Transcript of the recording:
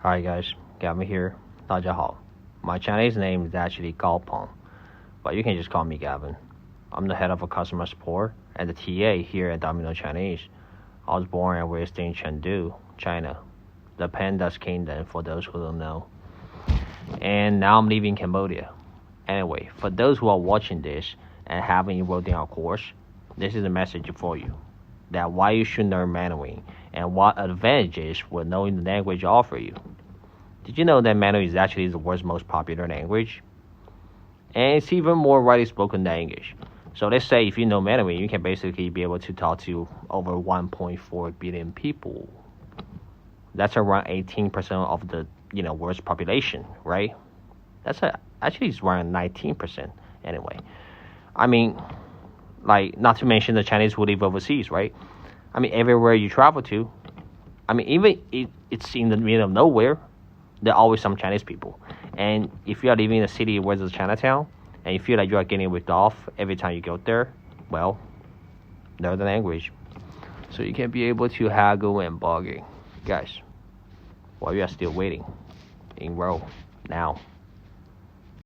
Hi guys, Gavin here. 大家好. My Chinese name is actually Gao Peng, but you can just call me Gavin. I'm the head of customer support and the TA here at Domino Chinese. I was born and raised in Chengdu, China, the Panda's Kingdom for those who don't know. And now I'm living in Cambodia. Anyway, for those who are watching this and haven't enrolled in our course, this is a message for you. That why you should learn Mandarin and what advantages will knowing the language offer you. Did you know that Mandarin is actually the world's most popular language? And it's even more widely spoken than English. So let's say if you know Mandarin, you can basically be able to talk to over 1.4 billion people. That's around 18% of the world's population, right? Actually it's around 19% anyway. I mean, not to mention the Chinese who live overseas, right? I mean, everywhere you travel to, even it's in the middle of nowhere, there are always some Chinese people. And if you are living in a city where there's Chinatown, and you feel like you are getting ripped off every time you go there, well, learn the language. So you can be able to haggle and bargain. Guys, while you are still waiting, enroll now.